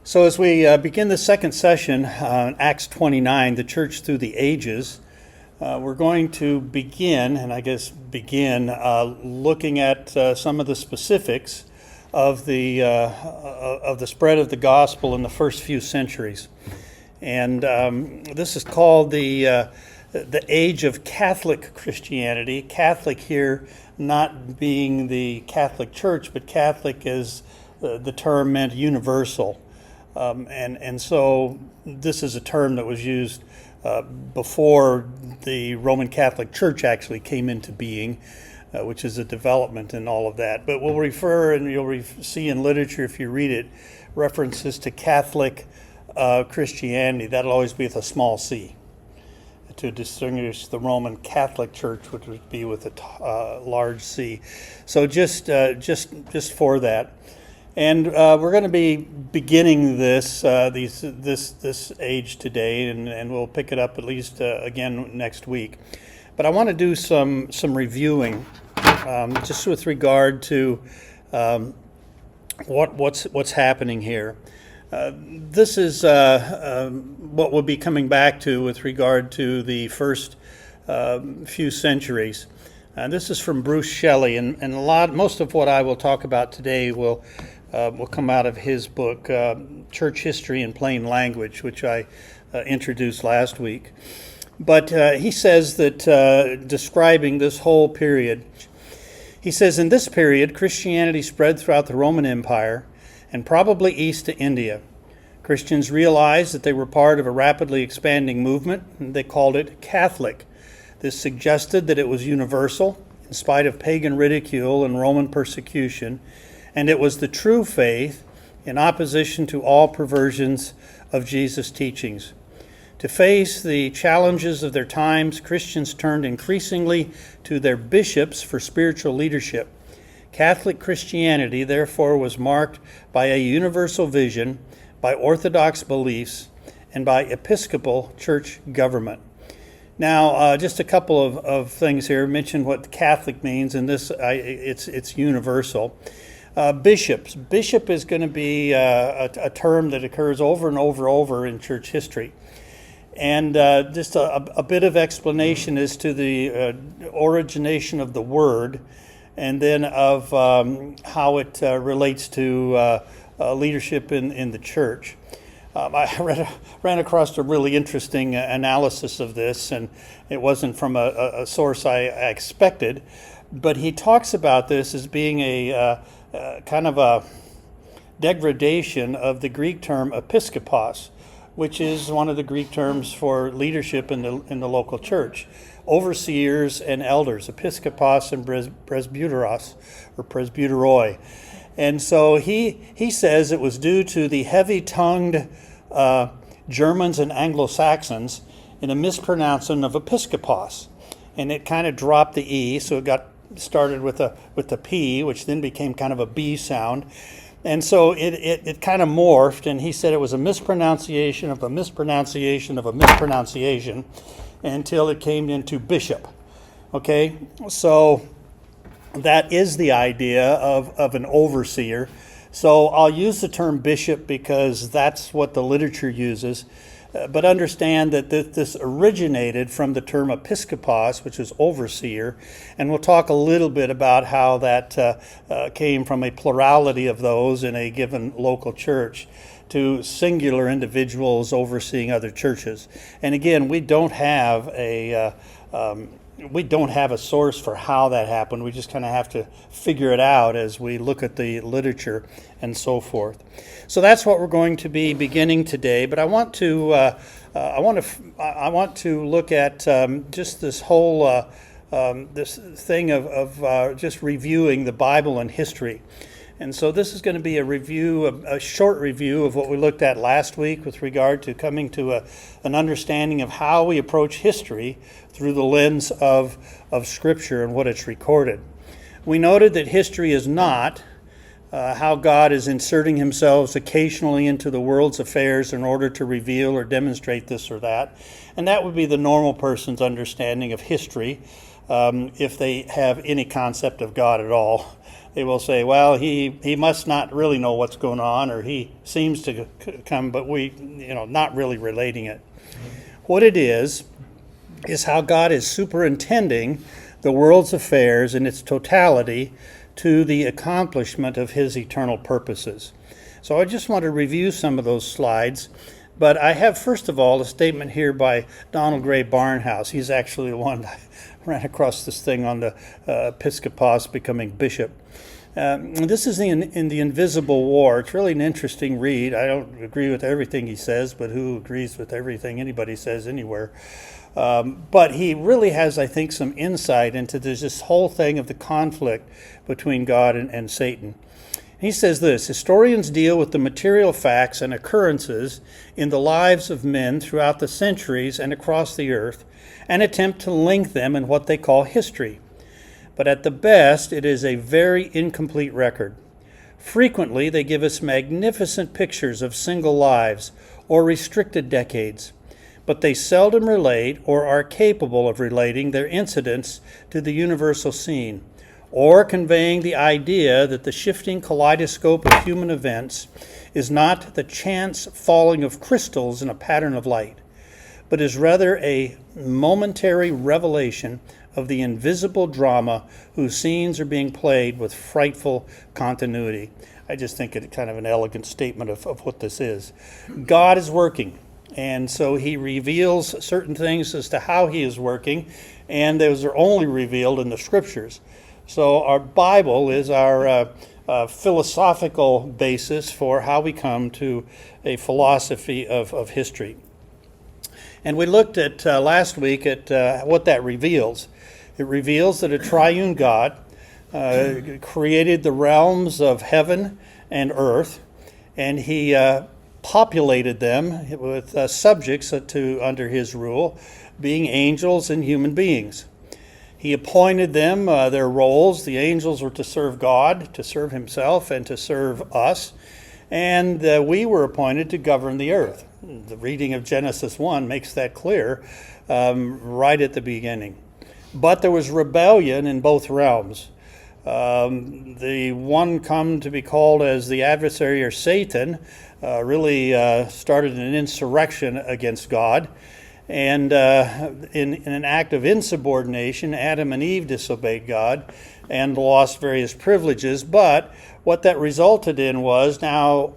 So as we begin the second session on Acts 29, the Church Through the Ages, we're going to begin looking at some of the specifics of the spread of the gospel in the first few centuries. And this is called the age of Catholic Christianity. Catholic here not being the Catholic Church, but Catholic as the term meant universal. And so this is a term that was used before the Roman Catholic Church actually came into being, which is a development in all of that. But we'll refer, and you'll see in literature if you read it, references to Catholic Christianity. That'll always be with a small c, to distinguish the Roman Catholic Church, which would be with a large C. So just for that. And we're going to be beginning this age today, and we'll pick it up at least again next week. But I want to do some reviewing, just with regard to what's happening here. This is what we'll be coming back to with regard to the first few centuries. This is from Bruce Shelley, and most of what I will talk about today will come out of his book, Church History in Plain Language, which I introduced last week. But he says that, describing this whole period, he says, in this period, Christianity spread throughout the Roman Empire and probably east to India. Christians realized that they were part of a rapidly expanding movement, and they called it Catholic. This suggested that it was universal, in spite of pagan ridicule and Roman persecution, and it was the true faith in opposition to all perversions of Jesus' teachings. To face the challenges of their times, Christians turned increasingly to their bishops for spiritual leadership. Catholic Christianity, therefore, was marked by a universal vision, by orthodox beliefs, and by episcopal church government. Now, just a couple of things here. Mention what Catholic means, and it's universal. Bishops. Bishop is going to be a term that occurs over and over in church history. And just a bit of explanation as to the origination of the word, and then of how it relates to leadership in the church. I ran across a really interesting analysis of this, and it wasn't from a source I expected, but he talks about this as being a kind of a degradation of the Greek term episkopos, which is one of the Greek terms for leadership in the local church. Overseers and elders, episkopos and presbyteros, or presbyteroi. And so he says it was due to the heavy-tongued Germans and Anglo-Saxons in a mispronouncing of episkopos. And it kind of dropped the E, so it got started with the P, which then became kind of a B sound. And so it kind of morphed, and he said it was a mispronunciation of a mispronunciation of a mispronunciation until it came into bishop. Okay, so that is the idea of an overseer. So I'll use the term bishop because that's what the literature uses. But understand that this originated from the term episkopos, which is overseer, and we'll talk a little bit about how that came from a plurality of those in a given local church to singular individuals overseeing other churches. And again, we don't have a source for how that happened. We just kind of have to figure it out as we look at the literature and so forth. So that's what we're going to be beginning today. But I want to look at just this whole this thing of just reviewing the Bible and history. And so this is going to be a short review of what we looked at last week with regard to coming to an understanding of how we approach history through the lens of Scripture and what it's recorded. We noted that history is not how God is inserting himself occasionally into the world's affairs in order to reveal or demonstrate this or that. And that would be the normal person's understanding of history, if they have any concept of God at all. they will say, well, he must not really know what's going on, or he seems to come, but not really relating it. What it is how God is superintending the world's affairs in its totality to the accomplishment of his eternal purposes. So I just want to review some of those slides. But I have, first of all, a statement here by Donald Gray Barnhouse. He's actually the one that ran across this thing on the Episcopos becoming bishop. This is in The Invisible War. It's really an interesting read. I don't agree with everything he says, but who agrees with everything anybody says anywhere? But he really has, I think, some insight into this whole thing of the conflict between God and Satan. He says this: historians deal with the material facts and occurrences in the lives of men throughout the centuries and across the earth, and attempt to link them in what they call history. But at the best, it is a very incomplete record. Frequently, they give us magnificent pictures of single lives or restricted decades, but they seldom relate or are capable of relating their incidents to the universal scene, or conveying the idea that the shifting kaleidoscope of human events is not the chance falling of crystals in a pattern of light, but is rather a momentary revelation of the invisible drama whose scenes are being played with frightful continuity. I just think it's kind of an elegant statement of what this is. God is working, and so he reveals certain things as to how he is working, and those are only revealed in the scriptures. So our Bible is our philosophical basis for how we come to a philosophy of history. And we looked at last week at what that reveals. It reveals that a triune God created the realms of heaven and earth, and he populated them with subjects under his rule, being angels and human beings. He appointed them their roles. The angels were to serve God, to serve himself, and to serve us. And we were appointed to govern the earth. The reading of Genesis 1 makes that clear right at the beginning. But there was rebellion in both realms. The one come to be called as the adversary, or Satan, really started an insurrection against God. And in an act of insubordination, Adam and Eve disobeyed God and lost various privileges. But what that resulted in was now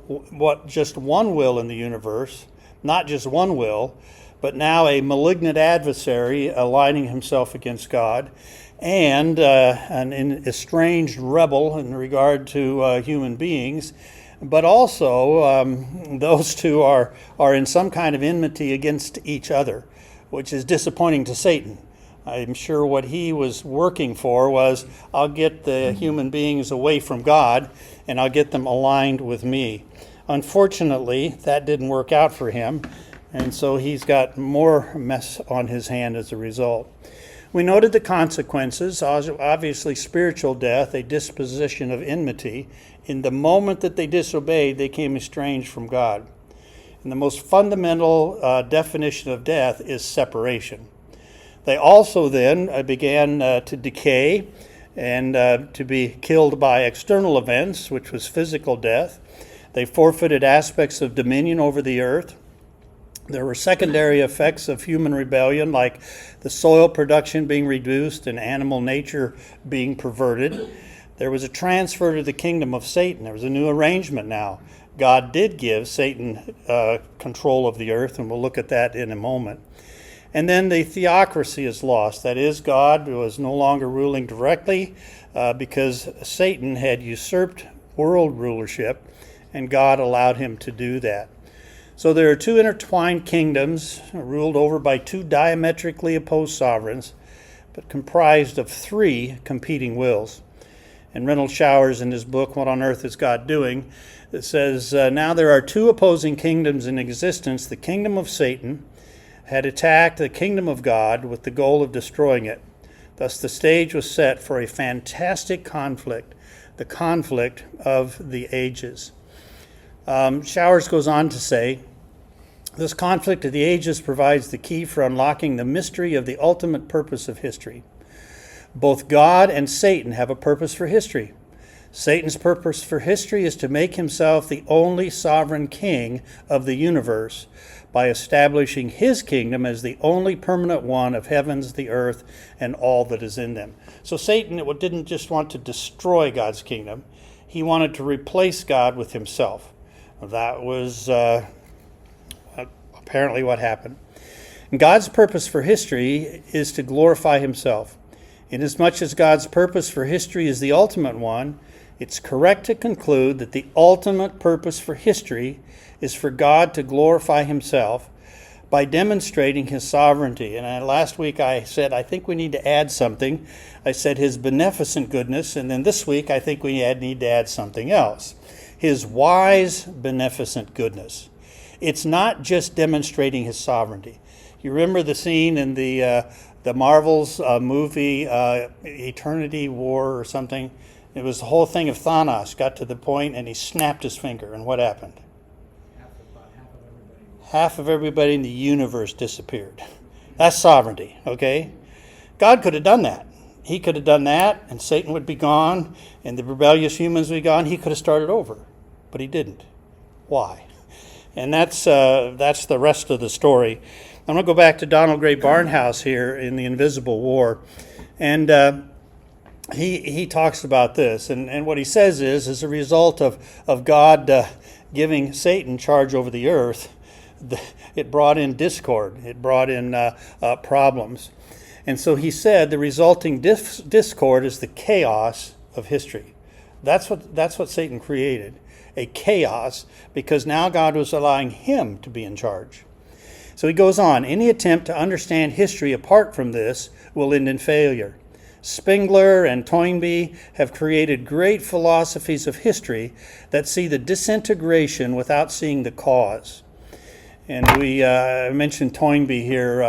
just one will in the universe, not just one will, but now a malignant adversary aligning himself against God, and an estranged rebel in regard to human beings. But also, those two are in some kind of enmity against each other, which is disappointing to Satan. I'm sure what he was working for was, I'll get the human beings away from God, and I'll get them aligned with me. Unfortunately, that didn't work out for him, and so he's got more mess on his hand as a result. We noted the consequences, obviously spiritual death, a disposition of enmity. In the moment that they disobeyed, they became estranged from God. And the most fundamental definition of death is separation. They also then began to decay and to be killed by external events, which was physical death. They forfeited aspects of dominion over the earth. There were secondary effects of human rebellion, like the soil production being reduced and animal nature being perverted. There was a transfer to the kingdom of Satan. There was a new arrangement now. God did give Satan control of the earth, and we'll look at that in a moment. And then the theocracy is lost. That is, God was no longer ruling directly because Satan had usurped world rulership, and God allowed him to do that. So there are two intertwined kingdoms ruled over by two diametrically opposed sovereigns, but comprised of three competing wills. And Reynolds Showers, in his book, What on Earth is God Doing?, it says, now there are two opposing kingdoms in existence. The kingdom of Satan had attacked the kingdom of God with the goal of destroying it. Thus the stage was set for a fantastic conflict, the conflict of the ages. Showers goes on to say, this conflict of the ages provides the key for unlocking the mystery of the ultimate purpose of history. Both God and Satan have a purpose for history. Satan's purpose for history is to make himself the only sovereign king of the universe by establishing his kingdom as the only permanent one of heavens, the earth, and all that is in them. So Satan didn't just want to destroy God's kingdom. He wanted to replace God with himself. That was apparently what happened. And God's purpose for history is to glorify himself. Inasmuch as God's purpose for history is the ultimate one, it's correct to conclude that the ultimate purpose for history is for God to glorify himself by demonstrating his sovereignty. And last week I said, I think we need to add something. I said his beneficent goodness, and then this week I think we need to add something else. His wise, beneficent goodness. It's not just demonstrating his sovereignty. You remember the scene in the Marvel's movie, Eternity War or something? It was the whole thing of Thanos got to the point and he snapped his finger, and what happened? Half of everybody in the universe disappeared. That's sovereignty, okay? God could have done that. He could have done that, and Satan would be gone, and the rebellious humans would be gone. He could have started over, but he didn't. Why? And that's the rest of the story. I'm going to go back to Donald Gray Barnhouse here in The Invisible War, and he talks about this, and what he says is, as a result of God giving Satan charge over the earth, it brought in discord. It brought in problems. And so he said the resulting discord is the chaos of history. That's what Satan created, a chaos, because now God was allowing him to be in charge. So he goes on, any attempt to understand history apart from this will end in failure. Spengler and Toynbee have created great philosophies of history that see the disintegration without seeing the cause. And we mentioned Toynbee here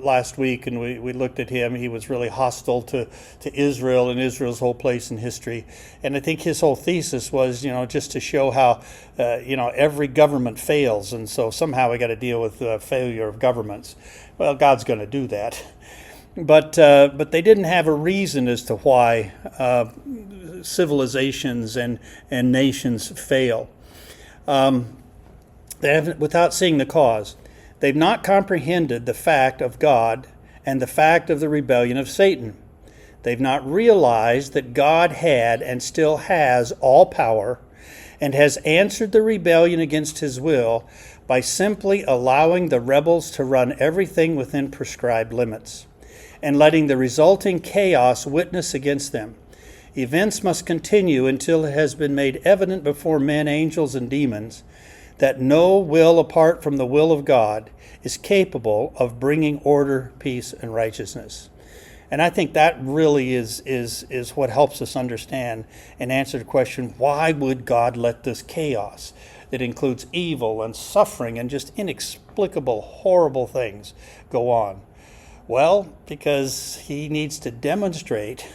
last week, and we looked at him. He was really hostile to Israel and Israel's whole place in history. And I think his whole thesis was, just to show how, every government fails, and so somehow we got to deal with the failure of governments. Well, God's going to do that. But they didn't have a reason as to why civilizations and nations fail. Without seeing the cause. They've not comprehended the fact of God and the fact of the rebellion of Satan. They've not realized that God had and still has all power and has answered the rebellion against his will by simply allowing the rebels to run everything within prescribed limits and letting the resulting chaos witness against them. Events must continue until it has been made evident before men, angels, and demons that no will apart from the will of God is capable of bringing order, peace, and righteousness. And I think that really is what helps us understand and answer the question, why would God let this chaos that includes evil and suffering and just inexplicable, horrible things go on? Well, because he needs to demonstrate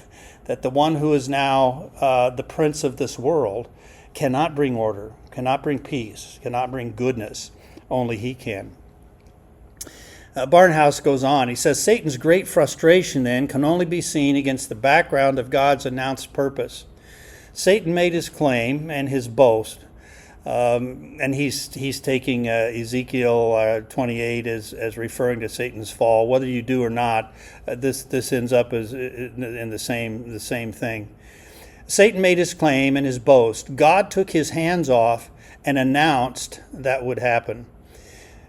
that the one who is now the prince of this world cannot bring order, cannot bring peace, cannot bring goodness. Only he can. Barnhouse goes on. He says, Satan's great frustration then can only be seen against the background of God's announced purpose. Satan made his claim and his boast, and he's taking Ezekiel 28 as referring to Satan's fall. Whether you do or not, this ends up as in the same thing. Satan made his claim and his boast. God took his hands off and announced that would happen.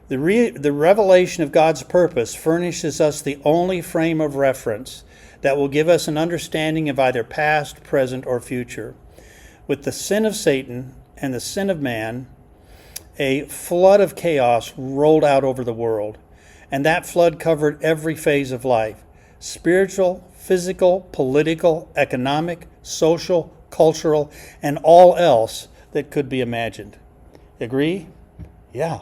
The revelation of God's purpose furnishes us the only frame of reference that will give us an understanding of either past, present, or future. With the sin of Satan and the sin of man, a flood of chaos rolled out over the world, and that flood covered every phase of life: spiritual, physical, political, economic, social, cultural, and all else that could be imagined. Agree? Yeah.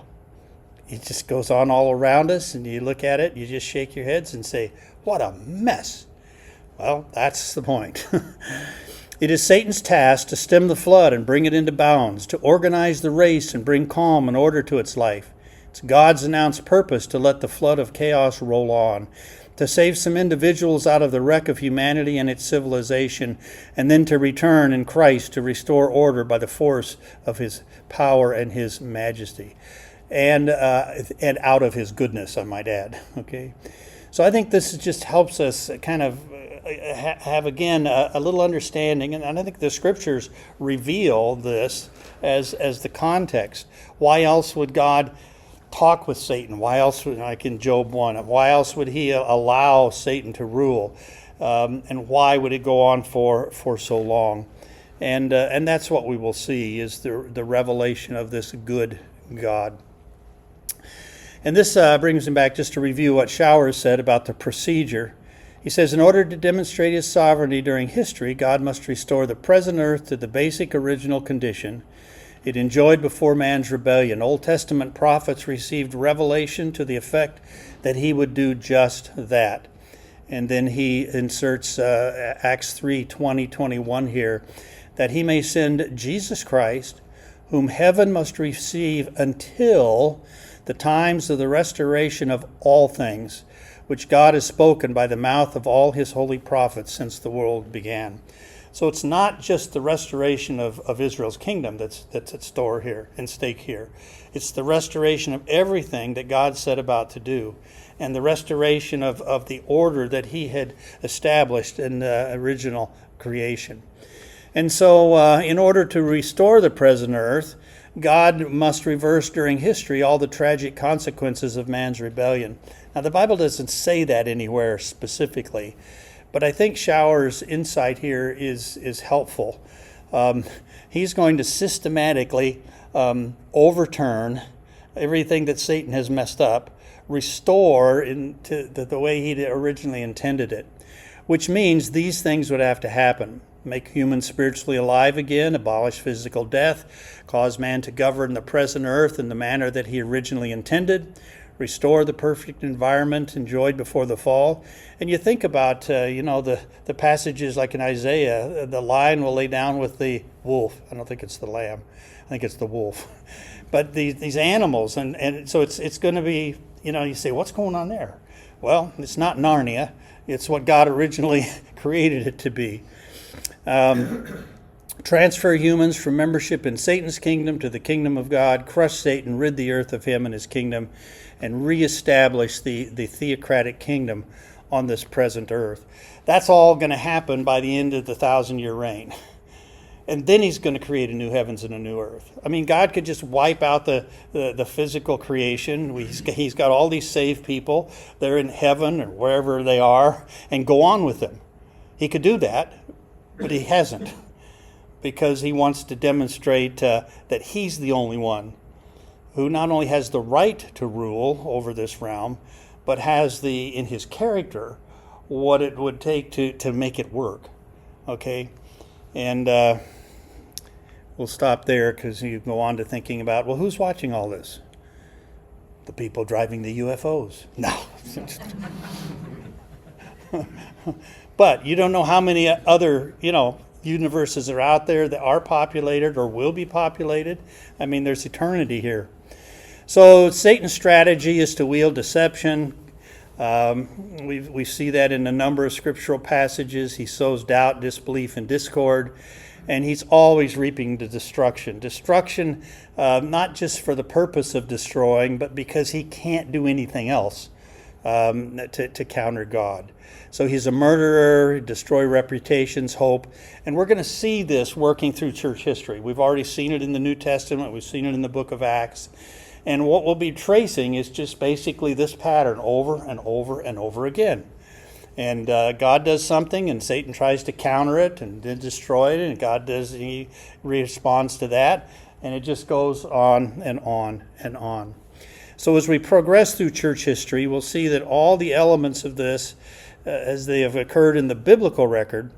It just goes on all around us, and you look at it, you just shake your heads and say, what a mess. Well, that's the point. It is Satan's task to stem the flood and bring it into bounds, to organize the race and bring calm and order to its life. It's God's announced purpose to let the flood of chaos roll on. to save some individuals out of the wreck of humanity and its civilization, and then to return in Christ to restore order by the force of his power and his majesty, and out of his goodness, I might add. Okay, so I think this just helps us kind of have again a little understanding, and I think the scriptures reveal this as the context. Why else would God talk with Satan? Why else would, like in Job 1, why else would he allow Satan to rule? And why would it go on for so long? And that's what we will see, is the revelation of this good God. And this brings him back just to review what Showers said about the procedure. He says, in order to demonstrate his sovereignty during history, God must restore the present earth to the basic original condition it enjoyed before man's rebellion. Old Testament prophets received revelation to the effect that he would do just that. And then he inserts Acts 3, 20, 21 here, that he may send Jesus Christ, whom heaven must receive until the times of the restoration of all things, which God has spoken by the mouth of all his holy prophets since the world began. So it's not just the restoration of Israel's kingdom that's at stake here. It's the restoration of everything that God set about to do, and the restoration of the order that he had established in the original creation. And so in order to restore the present earth, God must reverse during history all the tragic consequences of man's rebellion. Now, the Bible doesn't say that anywhere specifically, but I think Showers' insight here is helpful. He's going to systematically overturn everything that Satan has messed up, restore into the way he originally intended it, which means these things would have to happen. Make humans spiritually alive again, abolish physical death, cause man to govern the present earth in the manner that he originally intended, restore the perfect environment enjoyed before the fall. And you think about, the passages like in Isaiah, the lion will lay down with the wolf. I don't think it's the lamb. I think it's the wolf. But these animals, and so it's going to be, you say, what's going on there? Well, it's not Narnia. It's what God originally created it to be. Transfer humans from membership in Satan's kingdom to the kingdom of God, crush Satan, rid the earth of him and his kingdom, and reestablish the theocratic kingdom on this present earth. That's all going to happen by the end of the 1,000-year reign. And then he's going to create a new heavens and a new earth. I mean, God could just wipe out the physical creation. He's got all these saved people. They're in heaven or wherever they are, and go on with them. He could do that, but he hasn't, because he wants to demonstrate that he's the only one who not only has the right to rule over this realm, but has in his character what it would take to make it work. Okay? And we'll stop there, because you go on to thinking about, well, who's watching all this? The people driving the UFOs. No. But you don't know how many other, universes are out there that are populated or will be populated. I mean, there's eternity here. So Satan's strategy is to wield deception. We see that in a number of scriptural passages. He sows doubt, disbelief, and discord, and he's always reaping the destruction. Destruction, not just for the purpose of destroying, but because he can't do anything else to counter God. So he's a murderer, destroy reputations, hope. And we're going to see this working through church history. We've already seen it in the New Testament. We've seen it in the book of Acts. And what we'll be tracing is just basically this pattern over and over and over again. And God does something, and Satan tries to counter it and then destroy it. And he responds to that. And it just goes on and on and on. So as we progress through church history, we'll see that all the elements of this, as they have occurred in the biblical record,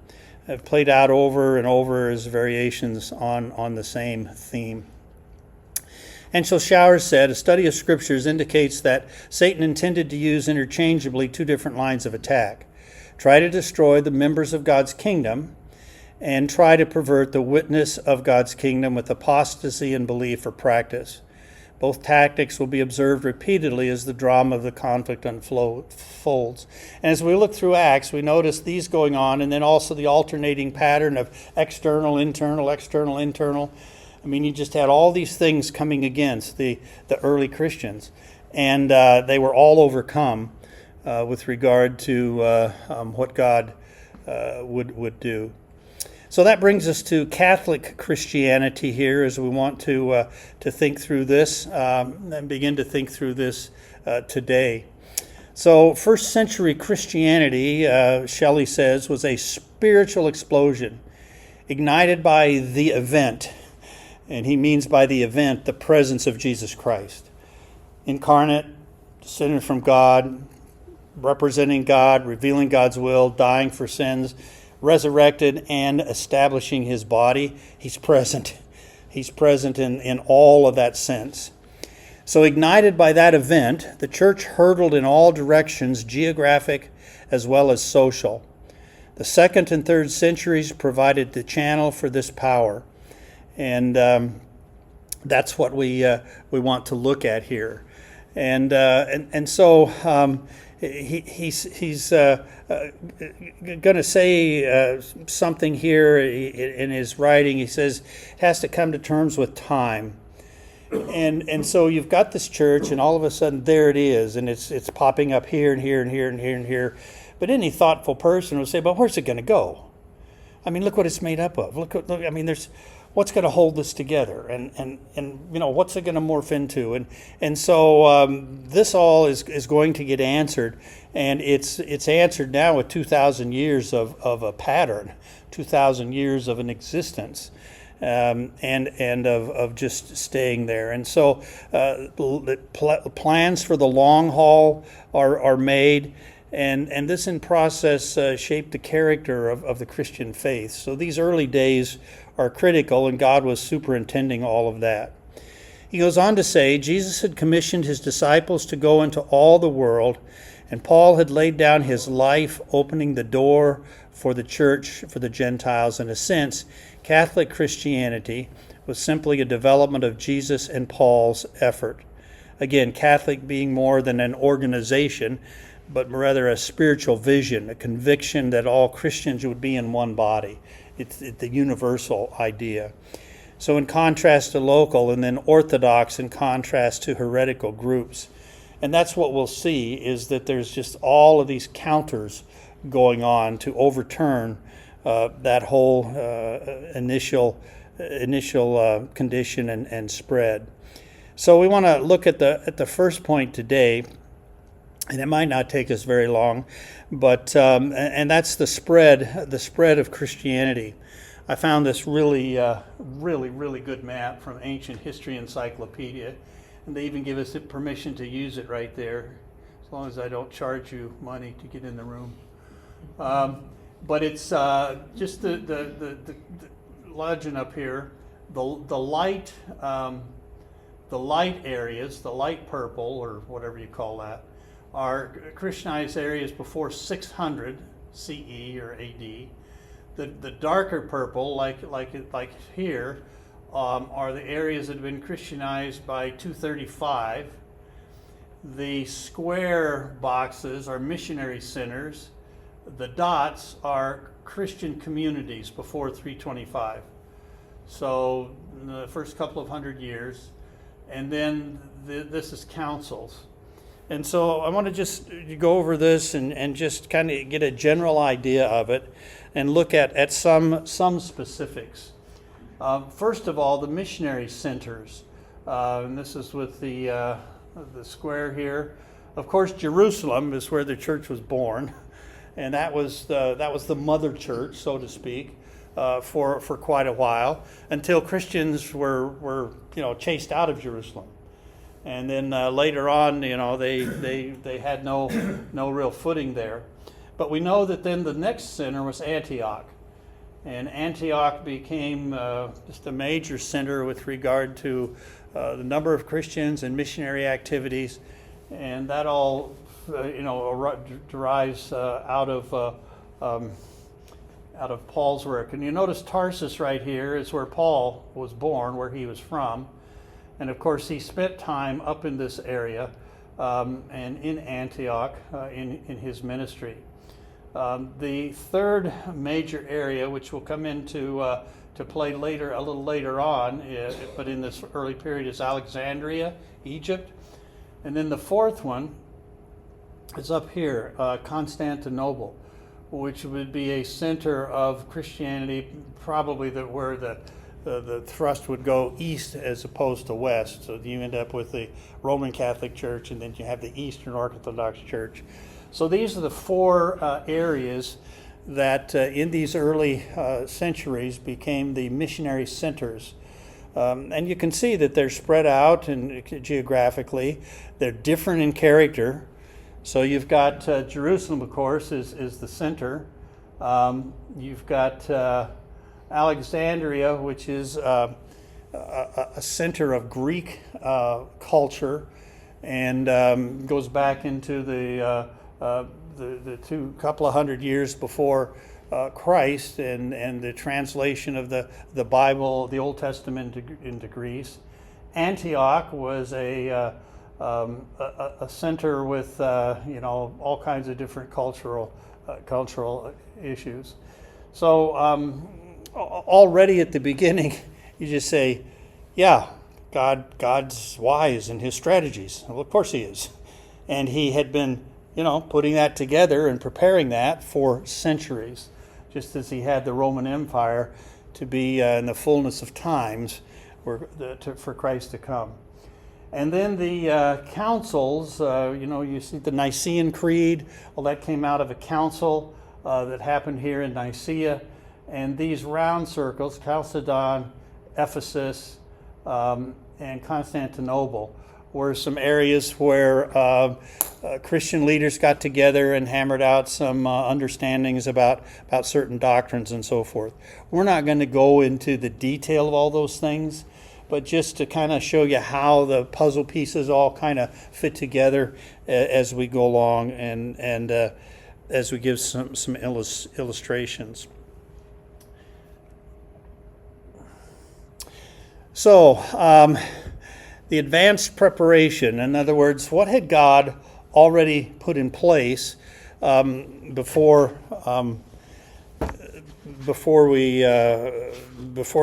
have played out over and over as variations on the same theme. And so Showers said, a study of scriptures indicates that Satan intended to use interchangeably two different lines of attack. Try to destroy the members of God's kingdom, and try to pervert the witness of God's kingdom with apostasy and belief or practice. Both tactics will be observed repeatedly as the drama of the conflict unfolds. And as we look through Acts, we notice these going on, and then also the alternating pattern of external, internal, external, internal. I mean, you just had all these things coming against the early Christians, and they were all overcome with regard to what God would do. So that brings us to Catholic Christianity here, as we want to think through this and begin to think through this today. So, first century Christianity, Shelley says, was a spiritual explosion ignited by the event, and he means by the event the presence of Jesus Christ, incarnate, descended from God, representing God, revealing God's will, dying for sins, resurrected, and establishing his body. He's present. He's present in all of that sense. So ignited by that event, the church hurtled in all directions, geographic as well as social. The 2nd and 3rd centuries provided the channel for this power. And that's what we want to look at here. And so he's going to say something here in his writing. He says it has to come to terms with time. And so you've got this church, and all of a sudden there it is, and it's popping up here and here and here and here and here. But any thoughtful person would say, "But where's it going to go? I mean, look what it's made up of. Look. I mean, what's going to hold this together, and you know, what's it going to morph into?" And so this all is going to get answered, and it's answered now with 2,000 years of a pattern, 2,000 years of an existence. And of just staying there. And so plans for the long haul are made, and this in process shaped the character of the Christian faith. So these early days are critical, and God was superintending all of that. He goes on to say, Jesus had commissioned his disciples to go into all the world, and Paul had laid down his life, opening the door for the church, for the Gentiles. In a sense, Catholic Christianity was simply a development of Jesus and Paul's effort. Again, Catholic being more than an organization, but rather a spiritual vision, a conviction that all Christians would be in one body. It's the universal idea. So in contrast to local, and then Orthodox in contrast to heretical groups. And that's what we'll see, is that there's just all of these counters going on to overturn that whole initial condition and spread. So we want to look at the first point today, and it might not take us very long, but and that's the spread of Christianity. I found this really good map from Ancient History Encyclopedia, and they even give us permission to use it right there, as long as I don't charge you money to get in the room. But it's just the legend up here. The light areas, the light purple or whatever you call that, are Christianized areas before 600 CE or AD. The darker purple, like here, are the areas that have been Christianized by 235. The square boxes are missionary centers. The dots are Christian communities before 325. So in the first couple of 100 years. And then this is councils. And so I want to just go over this and just kind of get a general idea of it and look at some specifics. First of all, the missionary centers. And this is with the square here. Of course, Jerusalem is where the church was born. And that was the mother church, so to speak, for quite a while, until Christians were chased out of Jerusalem, and then later on, they had no real footing there. But we know that then the next center was Antioch, and Antioch became just a major center with regard to the number of Christians and missionary activities, and that all derives out of Paul's work. And you notice Tarsus right here is where Paul was born, where he was from. And of course, he spent time up in this area and in Antioch in his ministry. The third major area, which will come into to play later, a little later on, but in this early period, is Alexandria, Egypt. And then the fourth one is up here, Constantinople, which would be a center of Christianity, probably where the thrust would go east as opposed to west. So you end up with the Roman Catholic Church, and then you have the Eastern Orthodox Church. So these are the four areas that in these early centuries became the missionary centers. And you can see that they're spread out geographically. They're different in character. So you've got Jerusalem, of course, is the center. You've got Alexandria, which is a center of Greek culture, and goes back into the couple of hundred years before Christ, and the translation of the Bible, the Old Testament, into Greece. Antioch was a center with all kinds of different cultural issues. So already at the beginning, you just say, yeah, God's wise in his strategies. Well, of course he is. And he had been, putting that together and preparing that for centuries, just as he had the Roman Empire to be in the fullness of times for Christ to come. And then the councils, you see the Nicene Creed, well, that came out of a council that happened here in Nicaea. And these round circles, Chalcedon, Ephesus, and Constantinople, were some areas where Christian leaders got together and hammered out some understandings about certain doctrines and so forth. We're not going to go into the detail of all those things, but just to kind of show you how the puzzle pieces all kind of fit together as we go along and as we give some illustrations. So, the advanced preparation, in other words, what had God already put in place before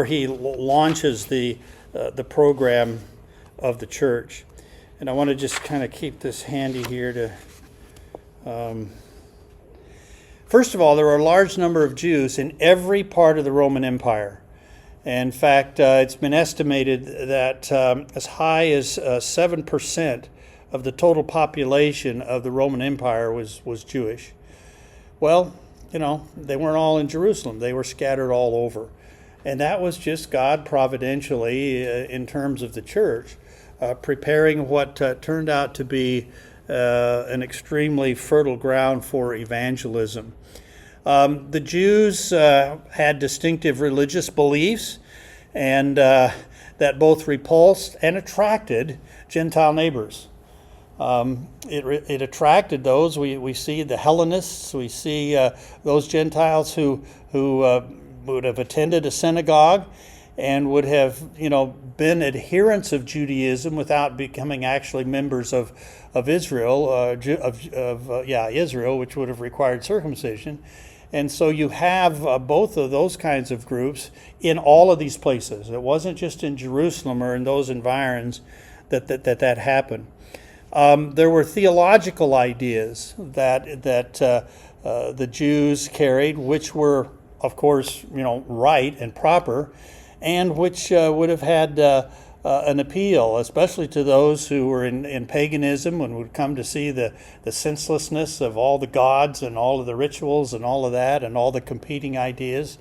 he launches the program of the church? And I want to just kind of keep this handy here to. First of all, there were a large number of Jews in every part of the Roman Empire. In fact, it's been estimated that as high as 7% of the total population of the Roman Empire was Jewish. Well, they weren't all in Jerusalem. They were scattered all over. And that was just God providentially, in terms of the church, preparing what turned out to be an extremely fertile ground for evangelism. The Jews had distinctive religious beliefs, and that both repulsed and attracted Gentile neighbors. It attracted those. We see the Hellenists. We see those Gentiles who would have attended a synagogue and would have been adherents of Judaism without becoming actually members of Israel, Israel, which would have required circumcision. And so you have both of those kinds of groups in all of these places. It wasn't just in Jerusalem or in those environs that happened. There were theological ideas that the Jews carried, which were, of course, right and proper, and which would have had an appeal, especially to those who were in paganism and would come to see the senselessness of all the gods and all of the rituals and all of that and all the competing ideas.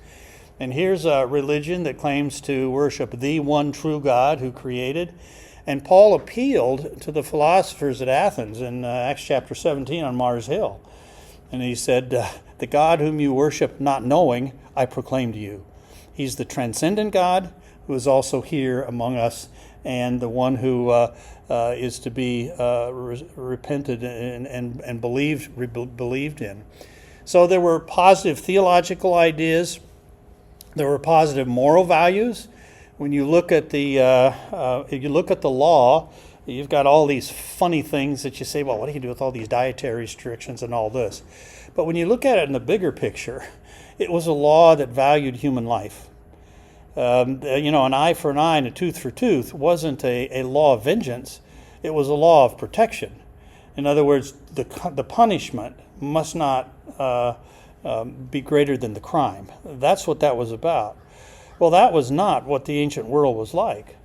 And here's a religion that claims to worship the one true God who created. And Paul appealed to the philosophers at Athens in Acts chapter 17 on Mars Hill. And he said, the God whom you worship not knowing, I proclaim to you. He's the transcendent God who is also here among us, and the one who is to be repented and believed in. So there were positive theological ideas. There were positive moral values. when you look at the law, you've got all these funny things that you say, well, what do you do with all these dietary restrictions and all this? But when you look at it in the bigger picture, it was a law that valued human life. An eye for an eye and a tooth for tooth wasn't a law of vengeance. It was a law of protection. In other words, the punishment must not be greater than the crime. That's what that was about. Well, that was not what the ancient world was like.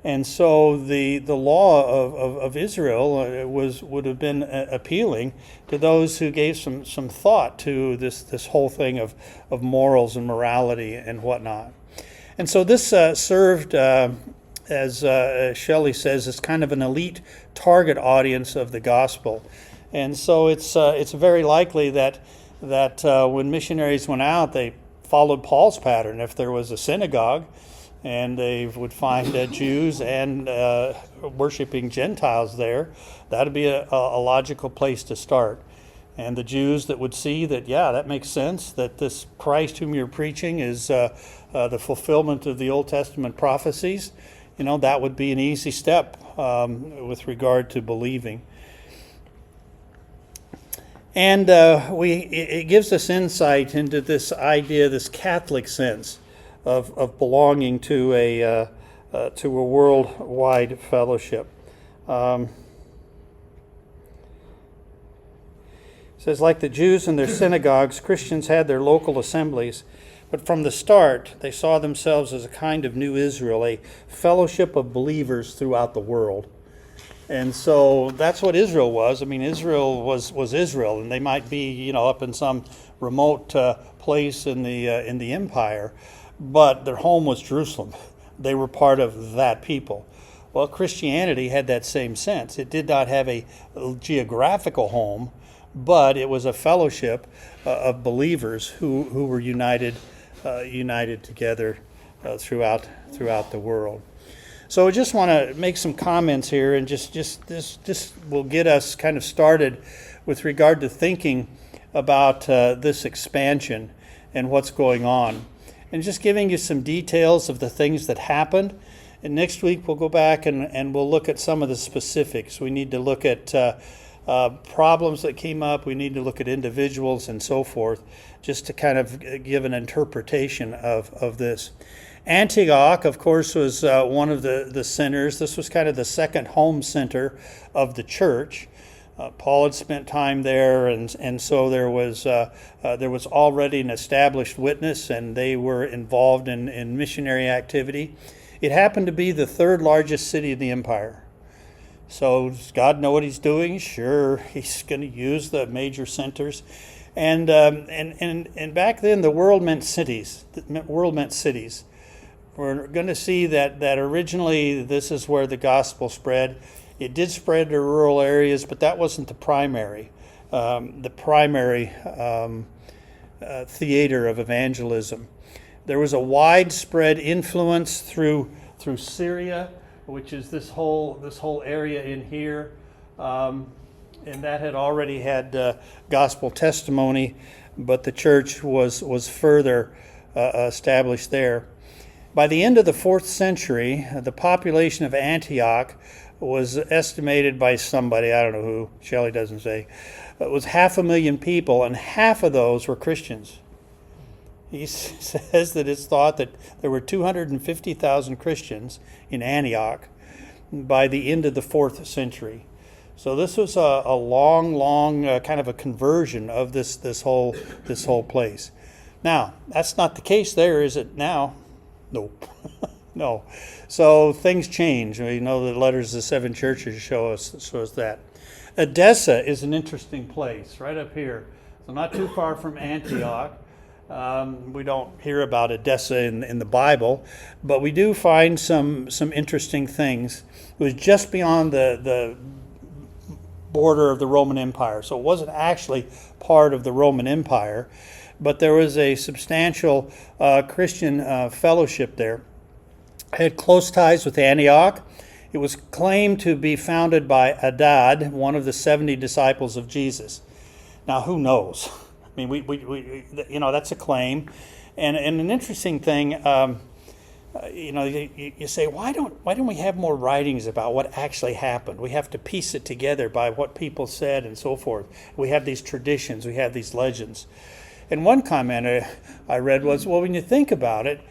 And so the law of Israel would have been appealing to those who gave some thought to this whole thing of morals and morality and whatnot. And so this served, as Shelley says, as kind of an elite target audience of the gospel. And so it's very likely that when missionaries went out, they followed Paul's pattern. If there was a synagogue, and they would find Jews and worshiping Gentiles there, that would be a logical place to start. And the Jews that would see that, yeah, that makes sense, that this Christ whom you're preaching is the fulfillment of the Old Testament prophecies, that would be an easy step with regard to believing. And it gives us insight into this idea, this Catholic sense of belonging to a worldwide fellowship. It says, like the Jews in their synagogues, Christians had their local assemblies, but from the start they saw themselves as a kind of new Israel, a fellowship of believers throughout the world. And so that's what Israel was. I mean, Israel was Israel, and they might be, up in some remote place in the empire, but their home was Jerusalem. They were part of that people. Well, Christianity had that same sense. It did not have a geographical home, but it was a fellowship of believers who were united together throughout the world. So I just want to make some comments here, and just this will get us kind of started with regard to thinking about this expansion and what's going on. And just giving you some details of the things that happened. And next week we'll go back and we'll look at some of the specifics. We need to look at problems that came up. We need to look at individuals and so forth, just to kind of give an interpretation of this. Antioch, of course, was one of the centers. This was kind of the second home center of the church. Paul had spent time there, and so there was already an established witness, and they were involved in missionary activity. It happened to be the third largest city in the empire. So does God know what He's doing? Sure, He's going to use the major centers, and back then the world meant cities. The world meant cities. We're going to see that originally this is where the gospel spread. It did spread to rural areas, but that wasn't the primary theater of evangelism. There was a widespread influence through Syria, which is this whole area in here, and that had already had gospel testimony, but the church was further established there. By the end of the 4th century, the population of Antioch was estimated by somebody, I don't know who, Shelley doesn't say, it was 500,000 people, and half of those were Christians. He says that it's thought that there were 250,000 Christians in Antioch by the end of the 4th century. So this was a long kind of a conversion of this whole place. Now, that's not the case there, is it now? Nope. No. So things change. We know the letters of the 7 churches show us that. Edessa is an interesting place, right up here. So not too far from Antioch. We don't hear about Edessa in the Bible, but we do find some interesting things. It was just beyond the border of the Roman Empire, so it wasn't actually part of the Roman Empire, but there was a substantial Christian fellowship there. It had close ties with Antioch. It was claimed to be founded by Adad, one of the 70 disciples of Jesus. Now, who knows? I mean, we that's a claim. And an interesting thing, you say, why don't we have more writings about what actually happened? We have to piece it together by what people said and so forth. We have these traditions, we have these legends. And one comment I read was, well, when you think about it,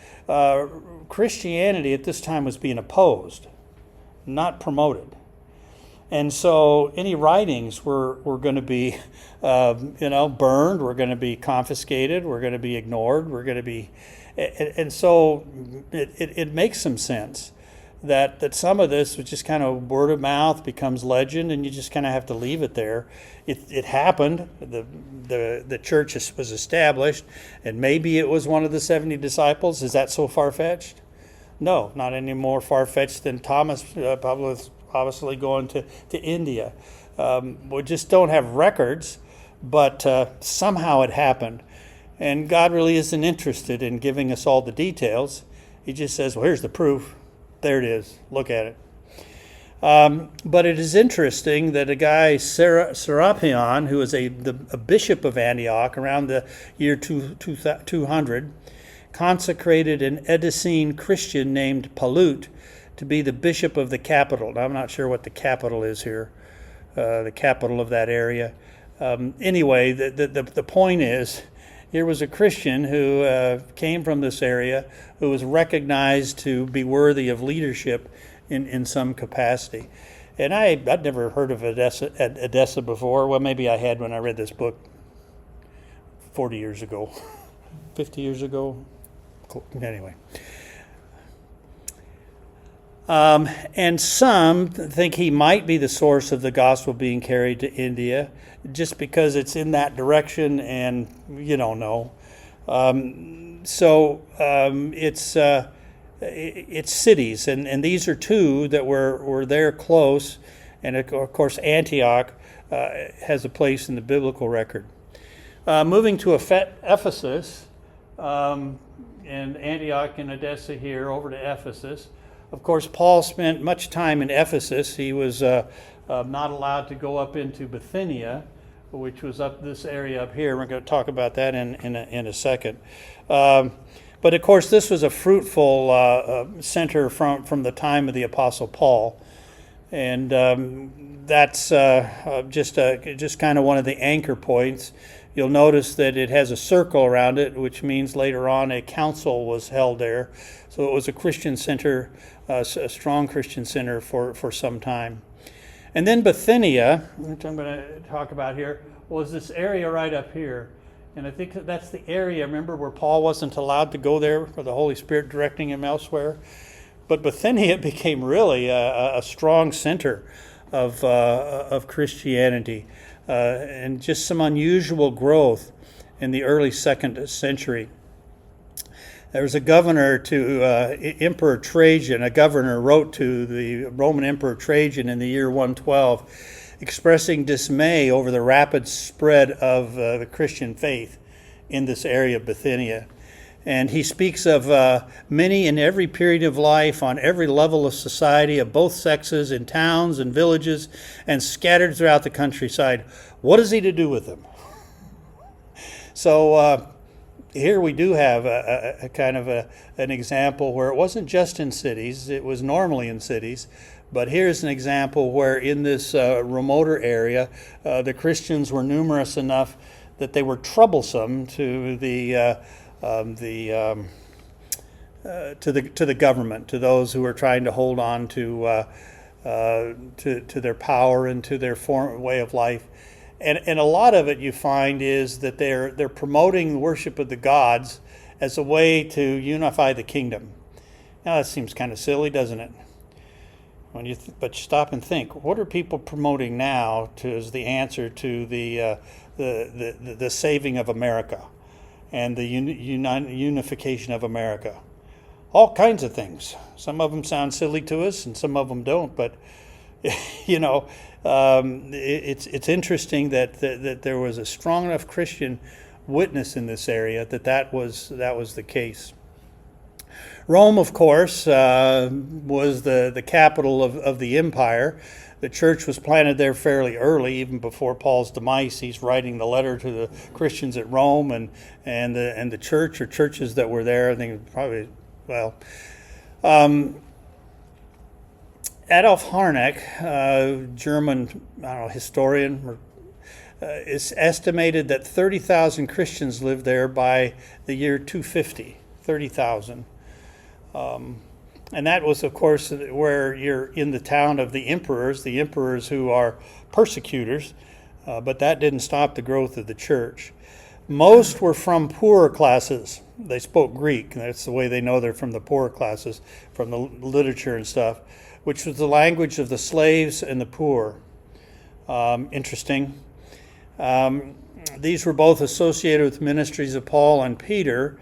Christianity at this time was being opposed, not promoted. And so any writings were going to be, burned, were going to be confiscated, were going to be ignored, were going to be, and so it makes some sense that some of this was just kind of word of mouth, becomes legend, and you just kind of have to leave it there. It happened. The church was established, and maybe it was one of the 70 disciples. Is that so far-fetched? No, not any more far-fetched than Thomas obviously going to India. We just don't have records, but somehow it happened. And God really isn't interested in giving us all the details. He just says, well, here's the proof. There it is. Look at it. But it is interesting that a guy, Serapion, who was a bishop of Antioch around the year 200, consecrated an Edessene Christian named Palut to be the bishop of the capital. Now, I'm not sure what the capital is here, the capital of that area. Anyway, the point is, here was a Christian who came from this area, who was recognized to be worthy of leadership in some capacity. And I'd never heard of Edessa before. Well, maybe I had when I read this book 40 years ago, 50 years ago. Anyway. And some think he might be the source of the gospel being carried to India, just because it's in that direction, and you don't know. It's cities, and these are two that were there close, and of course Antioch has a place in the biblical record. Moving to Ephesus, and Antioch and Edessa here, over to Ephesus. Of course, Paul spent much time in Ephesus. He was not allowed to go up into Bithynia, which was up this area up here. We're going to talk about that in a second. But of course, this was a fruitful center from the time of the Apostle Paul, and that's just kind of one of the anchor points. You'll notice that it has a circle around it, which means later on a council was held there. So it was a Christian center, a strong Christian center for some time. And then Bithynia, which I'm going to talk about here, was this area right up here. And I think that's the area, remember, where Paul wasn't allowed to go there, for the Holy Spirit directing him elsewhere. But Bithynia became really a strong center of Christianity, and just some unusual growth in the early 2nd century. There was a governor to Emperor Trajan. A governor wrote to the Roman Emperor Trajan in the year 112, expressing dismay over the rapid spread of the Christian faith in this area of Bithynia. And he speaks of many in every period of life, on every level of society, of both sexes, in towns and villages, and scattered throughout the countryside. What is he to do with them? So here we do have a kind of an example where it wasn't just in cities, it was normally in cities, but here's an example where in this remoter area, the Christians were numerous enough that they were troublesome to the government, to those who were trying to hold on to their power and to their way of life. And a lot of it you find is that they're promoting the worship of the gods as a way to unify the kingdom. Now that seems kind of silly, doesn't it? But you stop and think, what are people promoting now as the answer to the saving of America and the unification of America? All kinds of things. Some of them sound silly to us, and some of them don't. But it's interesting that there was a strong enough Christian witness in this area that was the case. Rome, of course, was the capital of the empire. The church was planted there fairly early, even before Paul's demise. He's writing the letter to the Christians at Rome, and the church or churches that were there. I think probably, well, Adolf Harnack, German, historian, it's estimated that 30,000 Christians lived there by the year 250. 30,000. And that was, of course, where you're in the town of the emperors who are persecutors, but that didn't stop the growth of the church. Most were from poorer classes. They spoke Greek. That's the way they know they're from the poorer classes, from the literature and stuff, which was the language of the slaves and the poor. Interesting. These were both associated with ministries of Paul and Peter,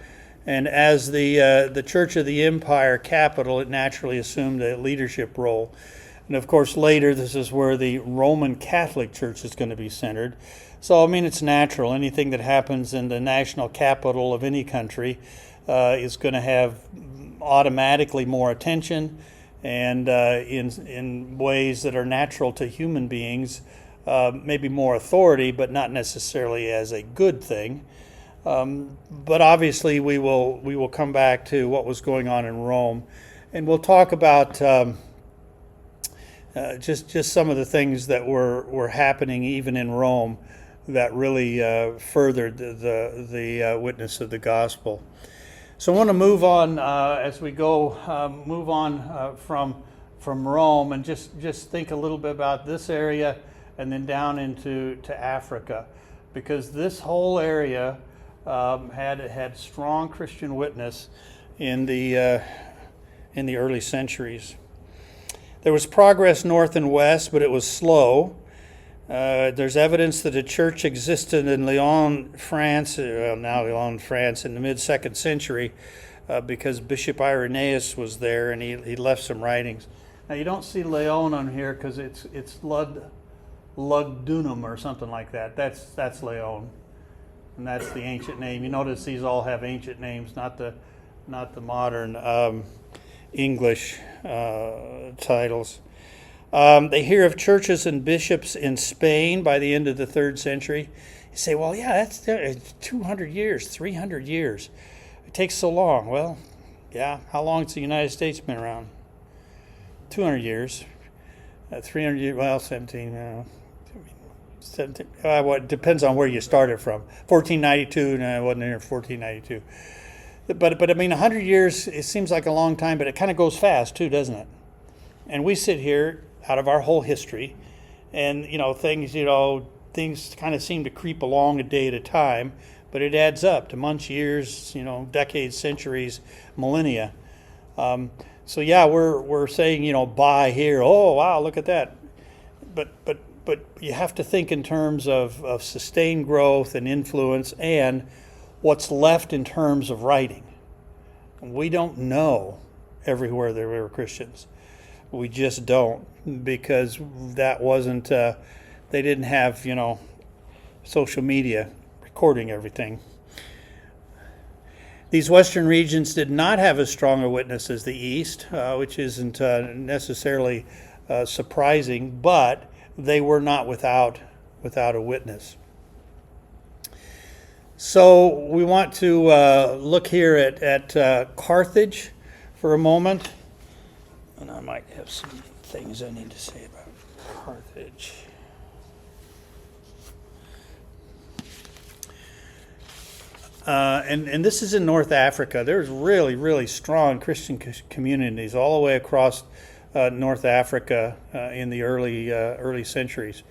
and as the Church of the Empire capital, it naturally assumed a leadership role. And of course, later, this is where the Roman Catholic Church is going to be centered. So, I mean, it's natural. Anything that happens in the national capital of any country is going to have automatically more attention, and in ways that are natural to human beings, maybe more authority, but not necessarily as a good thing. But obviously, we will come back to what was going on in Rome, and we'll talk about just some of the things that were happening even in Rome that really furthered the witness of the gospel. So I want to move on as we go, from Rome, and just think a little bit about this area, and then down into Africa, because this whole area had strong Christian witness in the early centuries. There was progress north and west, but it was slow. There's evidence that a church existed in Lyon, France, now Lyon, France, in the mid-2nd century, because Bishop Irenaeus was there, and he left some writings. Now you don't see Lyon on here because it's Lugdunum or something like that. That's Lyon, and that's the ancient name. You notice these all have ancient names, not the modern English titles. They hear of churches and bishops in Spain by the end of the 3rd century. You say, well, yeah, that's 200 years, 300 years. It takes so long. Well, yeah, how long has the United States been around? 200 years. 300 years, well, 17, 17 it depends on where you started from. 1492, no, I wasn't here in 1492. But I mean, 100 years, it seems like a long time, but it kind of goes fast too, doesn't it? And we sit here out of our whole history, and things kind of seem to creep along a day at a time, but it adds up to months, years, decades, centuries, millennia. So yeah, we're saying buy here. Oh wow, look at that. But you have to think in terms of sustained growth and influence, and what's left in terms of writing. We don't know everywhere there were Christians. We just don't, because that wasn't, they didn't have, social media recording everything. These western regions did not have as strong a witness as the East, which isn't necessarily surprising, but they were not without a witness. So we want to look here at Carthage for a moment. And I might have some things I need to say about Carthage. And this is in North Africa. There's really, really strong Christian communities all the way across North Africa in the early centuries.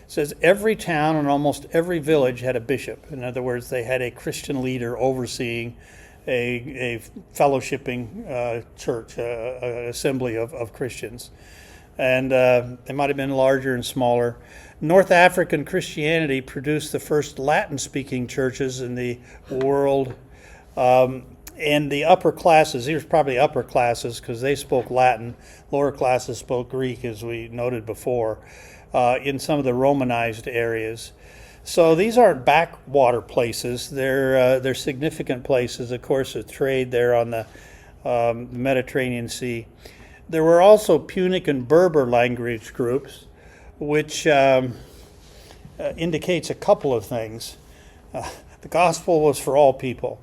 It says every town and almost every village had a bishop. In other words, they had a Christian leader overseeing a fellowshipping church, an assembly of Christians. And they might have been larger and smaller. North African Christianity produced the first Latin-speaking churches in the world. And the upper classes, these were probably upper classes because they spoke Latin. Lower classes spoke Greek, as we noted before, in some of the Romanized areas. So these aren't backwater places. They're significant places, of course, of trade there on the Mediterranean Sea. There were also Punic and Berber language groups, which indicates a couple of things. The gospel was for all people.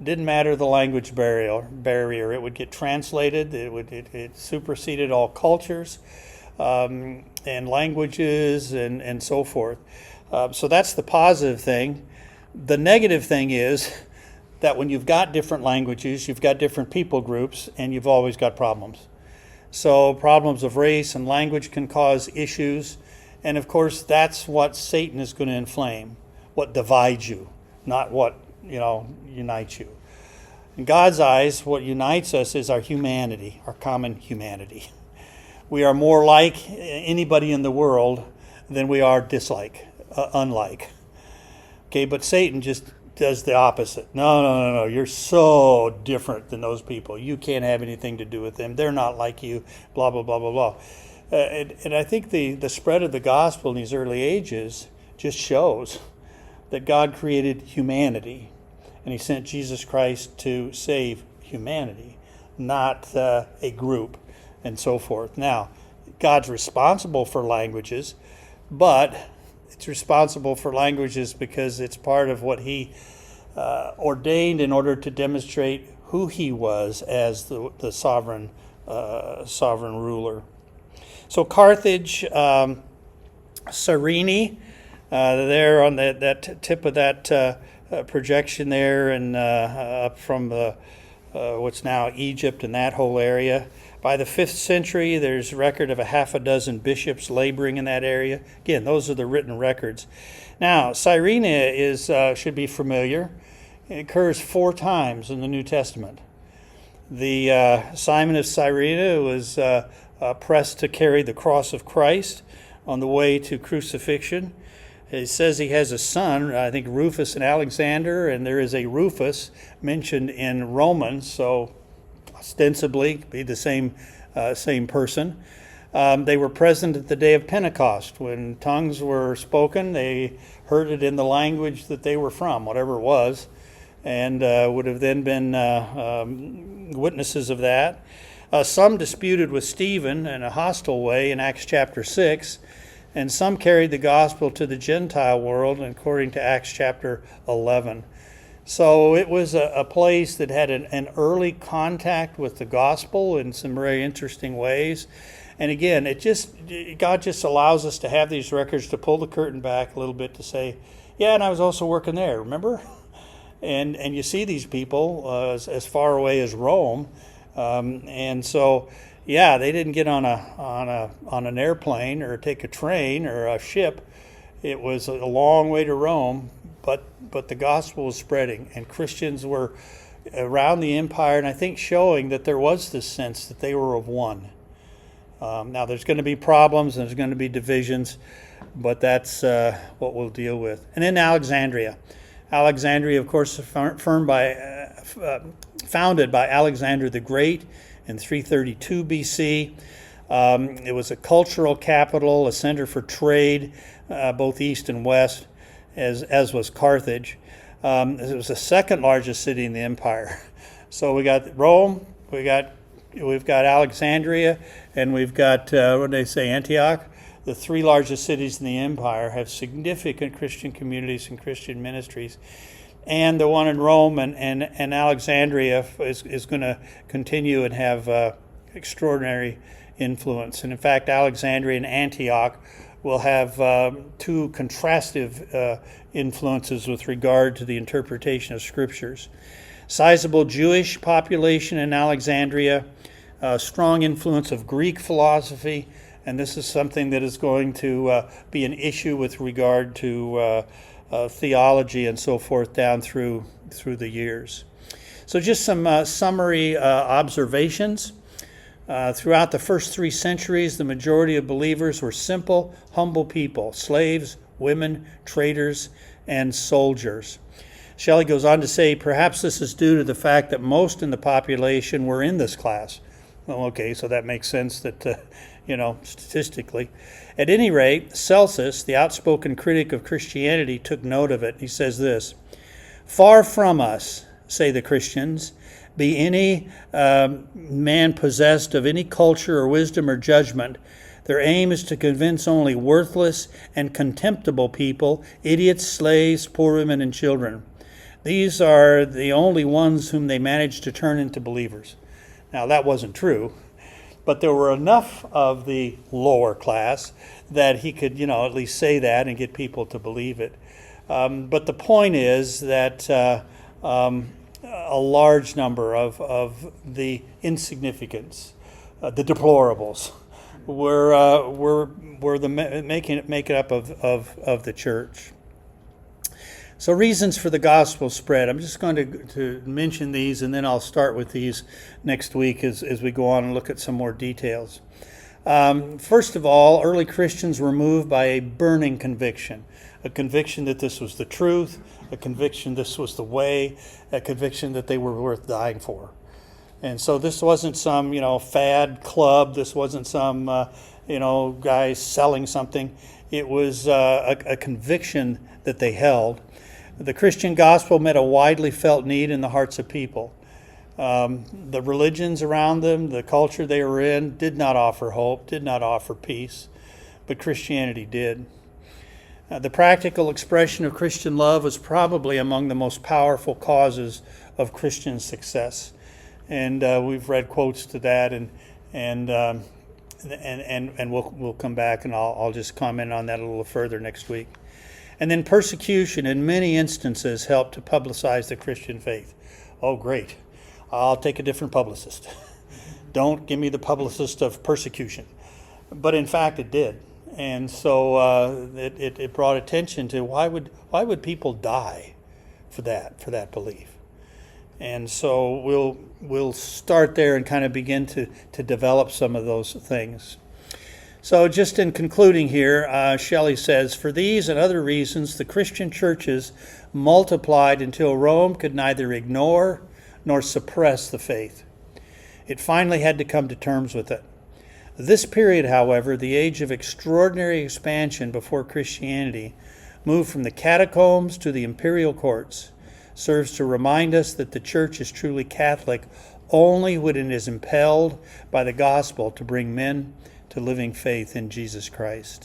Didn't matter the language barrier. It would get translated. It superseded all cultures and languages and so forth. So that's the positive thing. The negative thing is that when you've got different languages, you've got different people groups, and you've always got problems. So problems of race and language can cause issues. And of course, that's what Satan is going to inflame, what divides you, not what, unites you. In God's eyes, what unites us is our humanity, our common humanity. We are more like anybody in the world than we are unlike. Okay, but Satan just does the opposite. No. You're so different than those people. You can't have anything to do with them. They're not like you, blah, blah, blah, blah, blah. And I think the spread of the gospel in these early ages just shows that God created humanity, and he sent Jesus Christ to save humanity, not a group, and so forth. Now, God's responsible for languages, but it's responsible for languages because it's part of what he ordained in order to demonstrate who he was as the sovereign ruler. So Carthage, Cyrene, there on that tip of that projection there, and up from what's now Egypt and that whole area. By the 5th century, there's record of a half a dozen bishops laboring in that area. Again, those are the written records. Now, Cyrene should be familiar. It occurs 4 times in the New Testament. The Simon of Cyrene was pressed to carry the cross of Christ on the way to crucifixion. It says he has a son, I think Rufus and Alexander, and there is a Rufus mentioned in Romans, so ostensibly be the same person. They were present at the day of Pentecost. When tongues were spoken, they heard it in the language that they were from, whatever it was, and would have then been witnesses of that. Some disputed with Stephen in a hostile way in Acts chapter 6, and some carried the gospel to the Gentile world, according to Acts chapter 11. So it was a place that had an early contact with the gospel in some very interesting ways. And again, God just allows us to have these records to pull the curtain back a little bit to say, yeah, and I was also working there, remember? And you see these people as far away as Rome, and so yeah, they didn't get on an airplane or take a train or a ship. It was a long way to Rome, but the gospel was spreading, and Christians were around the empire, and I think showing that there was this sense that they were of one. Now, there's going to be problems and there's going to be divisions, but that's what we'll deal with. And then Alexandria. Alexandria, of course, founded by Alexander the Great in 332 BC. It was a cultural capital, a center for trade, both east and west, as was Carthage. It was the second largest city in the empire. So we got Rome, we've got Alexandria, and we've got Antioch. The 3 largest cities in the empire have significant Christian communities and Christian ministries. And the one in Rome and Alexandria is going to continue and have extraordinary influence. And in fact, Alexandria and Antioch will have 2 contrastive influences with regard to the interpretation of scriptures. Sizable Jewish population in Alexandria, strong influence of Greek philosophy, and this is something that is going to be an issue with regard to theology and so forth down through the years. So just some summary observations. Throughout the first 3 centuries, the majority of believers were simple, humble people, slaves, women, traders, and soldiers. Shelley goes on to say, perhaps this is due to the fact that most in the population were in this class. Well, okay, so that makes sense that, statistically. At any rate, Celsus, the outspoken critic of Christianity, took note of it. He says this, "Far from us, say the Christians, be any man possessed of any culture or wisdom or judgment. Their aim is to convince only worthless and contemptible people, idiots, slaves, poor women, and children. These are the only ones whom they managed to turn into believers. Now, that wasn't true, but there were enough of the lower class that he could, at least say that and get people to believe it. But the point is that a large number of the insignificants, the deplorables, were the make it up of the church. So reasons for the gospel spread. I'm just going to mention these, and then I'll start with these next week as we go on and look at some more details. First of all, early Christians were moved by a burning conviction, a conviction that this was the truth, a conviction this was the way, a conviction that they were worth dying for. And so this wasn't some, fad club. This wasn't some, guys selling something. It was a conviction that they held. The Christian gospel met a widely felt need in the hearts of people. The religions around them, the culture they were in, did not offer hope, did not offer peace, but Christianity did. The practical expression of Christian love was probably among the most powerful causes of Christian success. And we've read quotes to that, and we'll come back and I'll just comment on that a little further next week. And then persecution in many instances helped to publicize the Christian faith. Oh, great. I'll take a different publicist. Don't give me the publicist of persecution. But in fact, it did. And so it brought attention to why would people die for that belief. And so we'll start there and kind of begin to develop some of those things. So just in concluding here, Shelley says, for these and other reasons, the Christian churches multiplied until Rome could neither ignore nor suppress the faith. It finally had to come to terms with it. This period, however, the age of extraordinary expansion before Christianity, moved from the catacombs to the imperial courts, serves to remind us that the church is truly Catholic only when it is impelled by the gospel to bring men to living faith in Jesus Christ.